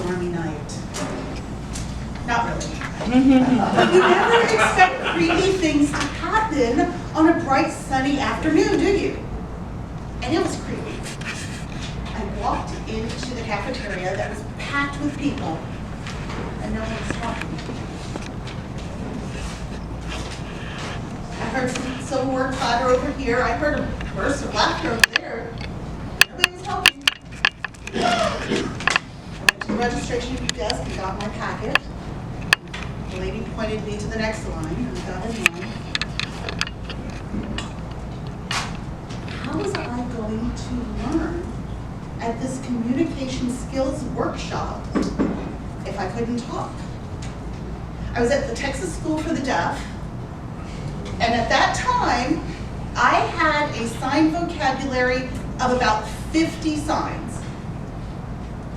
stormy night. Not really. But you never expect creepy things to happen on a bright, sunny afternoon, do you? And it was creepy. I walked into the cafeteria that was packed with people, and no one was talking. I heard some silverware clatter over here. I heard a burst of laughter over there. Nobody was talking. I went to the registration desk and got my packet. The lady pointed me to the next line, and I got in line. How was I going to learn at this communication skills workshop if I couldn't talk? I was at the Texas School for the Deaf, and at that time, I had a sign vocabulary of about 50 signs,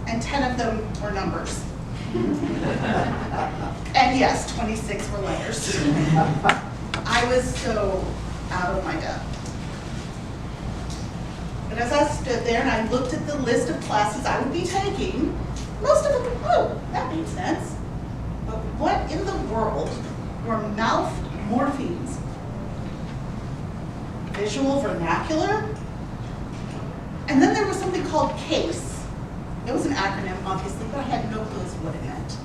and 10 of them were numbers. And yes, 26 were letters. I was so out of my depth. But as I stood there and I looked at the list of classes I would be taking, most of them, oh, that made sense. But what in the world were mouth morphemes? Visual vernacular? And then there was something called CASE. It was an acronym, obviously, but I had no clue what it meant.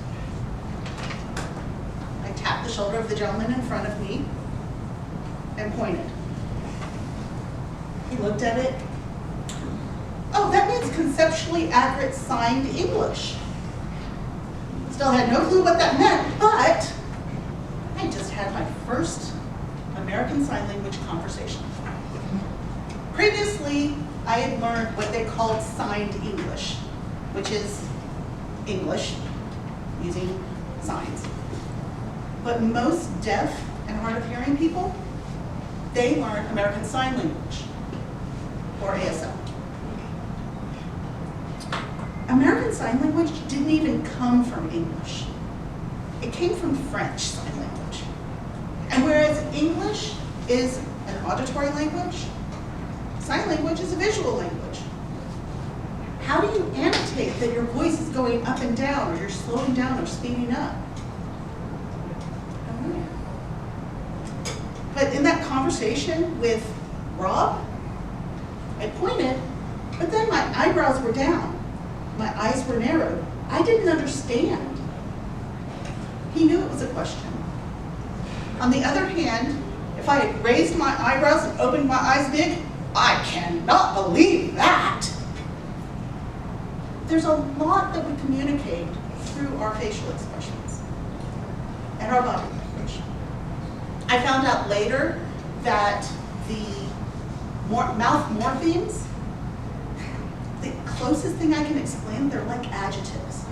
I tapped the shoulder of the gentleman in front of me and pointed. He looked at it. Oh, that means conceptually accurate signed English. Still had no clue what that meant, but I just had my first American Sign Language conversation. Previously, I had learned what they called signed English, which is English using signs. But most deaf and hard of hearing people, they learn American Sign Language, or ASL. American Sign Language didn't even come from English. It came from French Sign Language. And whereas English is an auditory language, Sign Language is a visual language. How do you annotate that your voice is going up and down, or you're slowing down or speeding up? I don't know. But in that conversation with Rob, I pointed, but then my eyebrows were down. My eyes were narrowed. I didn't understand. He knew it was a question. On the other hand, if I had raised my eyebrows and opened my eyes big, I cannot believe that. There's a lot that we communicate through our facial expressions and our body language. I found out later that the mouth morphemes, the closest thing I can explain, they're like adjectives.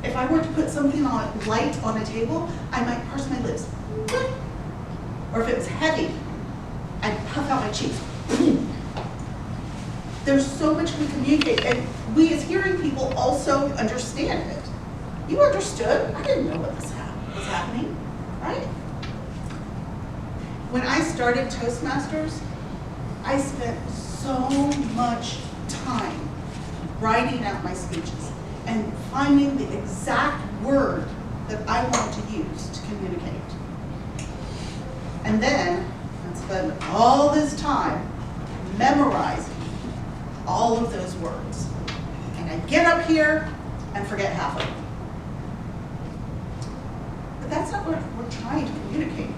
If I were to put something light on a table, I might parse my lips. Or if it was heavy, I'd puff out my cheeks. There's so much we communicate, and we as hearing people also understand it. You understood. I didn't know what was happening, right? When I started Toastmasters, I spent so much time writing out my speeches and finding the exact word that I wanted to use to communicate. And then I spent all this time memorizing all of those words. And I get up here and forget half of them. But that's not what we're trying to communicate.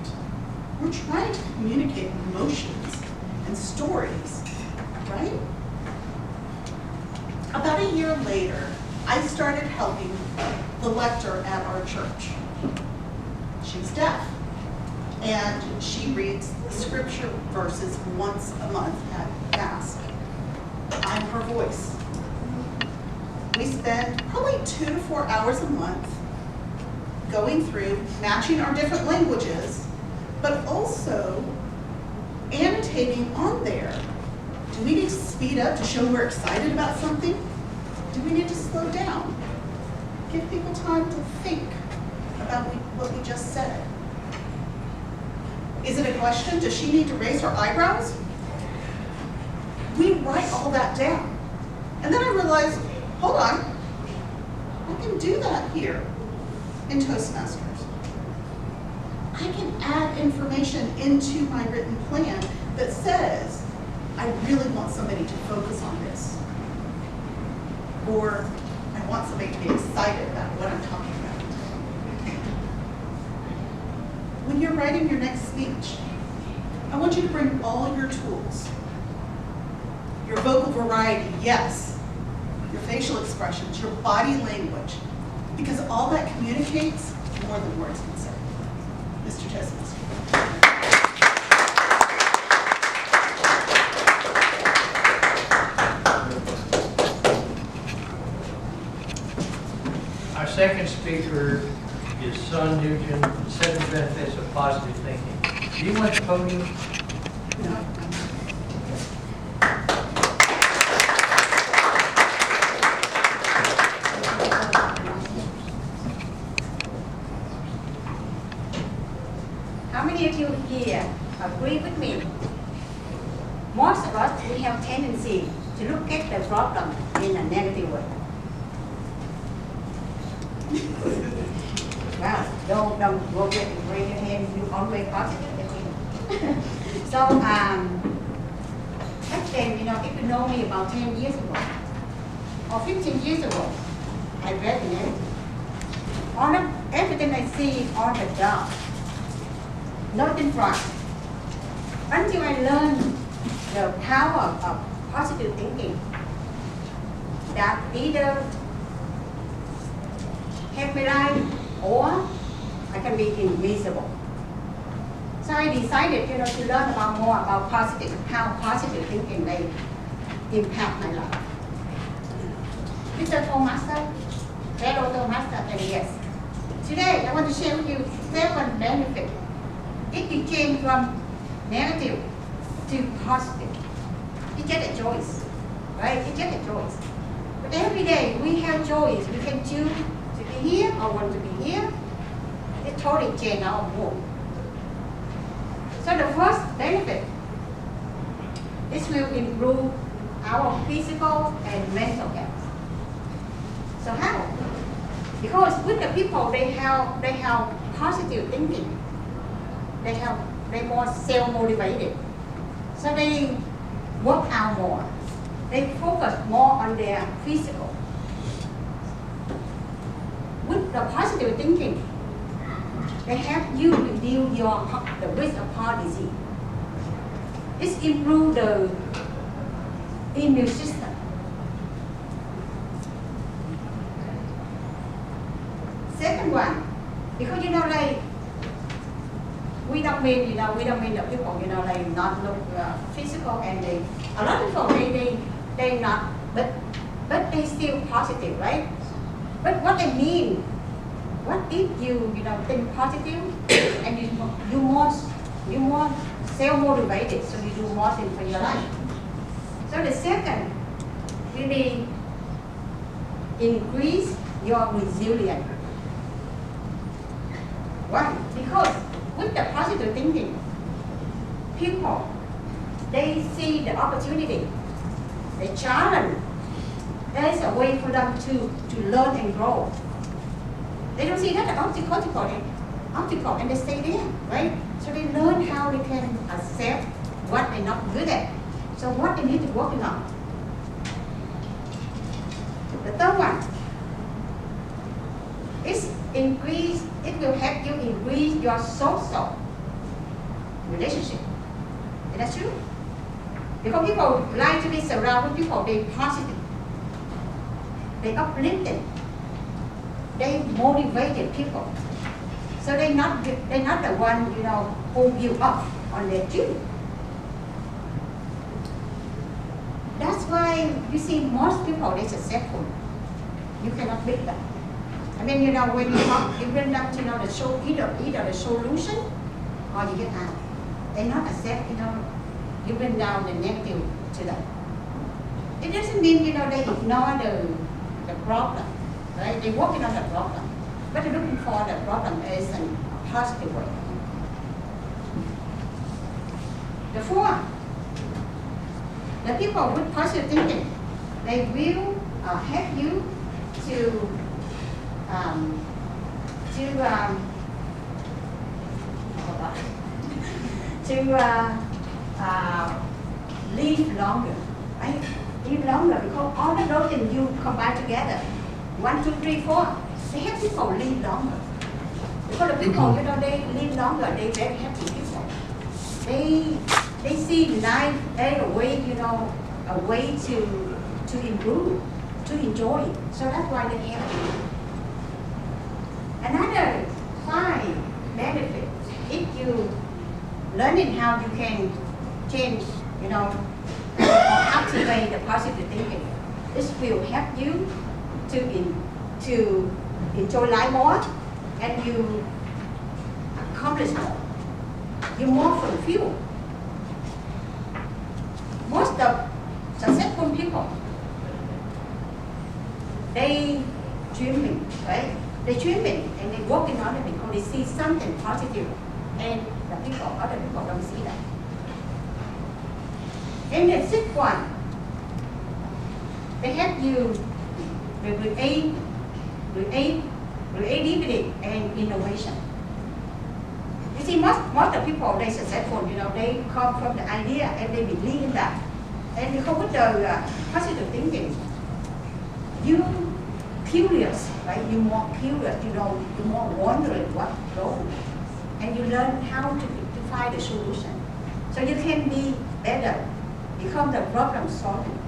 We're trying to communicate emotions and stories, right? About a year later, I started helping the lector at our church. She's deaf, and she reads the scripture verses once a month at Mass. I'm her voice. We spend probably 2 to 4 hours a month going through, matching our different languages, but also annotating on there. Do we need to speed up to show we're excited about something? Do we need to slow down? Give people time to think about what we just said. Is it a question? Does she need to raise her eyebrows? We write all that down. And then I realized, hold on, I can do that here in Toastmasters. I can add information into my written plan that says, I really want somebody to focus on this. Or I want somebody to be excited about what I'm talking about. When you're writing your next speech, I want you to bring all your tools. Your vocal variety, yes. Your facial expressions, your body language. Because all that communicates more than words can say. Mr. Toastmaster. Our second speaker is Son Nugent, 7 Benefits of Positive Thinking. Do you want the podium? No. How many of you here agree with me? Most of us, we have tendency to look at the problem in a negative way. Wow, don't go get raise your hand, you always positive. So, back then, if you know me about 10 years ago, or 15 years ago, I read negative. Everything I see on the job, nothing wrong. Until I learned the power of positive thinking, that either help my life or I can be invisible. So I decided, to learn more about how positive thinking may impact my life. Mr. Toastmaster, fellow Toastmaster, and yes. Today I want to share with you 7 benefits. It became from negative to positive. You get a choice, right? You get a choice. But every day we have choice. We can choose to be here or want to be here. It totally changes our mood. So the first benefit, this will improve our physical and mental health. So how? Because with the people, they have positive thinking. They're more self-motivated. So they work out more. They focus more on their physical. With the positive thinking, they help you reduce the risk of heart disease. It improves the immune system. Second one, because we don't mean the people not look physical, and a lot of people they not, but they still positive, right? But what I mean, what if you think positive and you more self-motivated, so you do more things for your life. So the second really increase your resilience. Why? Because with the positive thinking, people, they see the opportunity, they challenge. There is a way for them to learn and grow. They don't see that as obstacle and they stay there, right? So they learn how they can accept what they're not good at. So what they need to work on. The third one is it will help you increase your social relationship. Is that true? Because people like to be surrounded with people, they're positive. They uplifted. They motivated people. So they're not the one, who you up on their due. That's why you see most people, they're successful. You cannot beat them. I mean, when you talk, you bring them to either the solution or you get out. They not accept, you bring down the negative to them. It doesn't mean, they ignore the problem, right? They're working on the problem, but they're looking for the problem as a positive way. The fourth, the people with positive thinking, they will help you to to live longer, right? Live longer because all of those things you combine together. 1, 2, 3, 4. They help people live longer. Because the people, they live longer. They very happy people. They see life as a way, a way to improve, to enjoy. So that's why they're happy. Another 5 benefits, if you learning how you can change, or activate the positive thinking, this will help you to enjoy life more, and you accomplish more. You're more fulfilled. Most of successful people, they dreaming, right? They dreaming and they working on it because they see something positive, and other people don't see that. And the 6th one, they help you with creativity and innovation. You see, most of people, they successful, they come from the idea and they believe in that. And because with the positive thinking, you curious, right? You're more curious, you're more wondering what goes. And you learn how to find a solution. So you can be better, become the problem solving.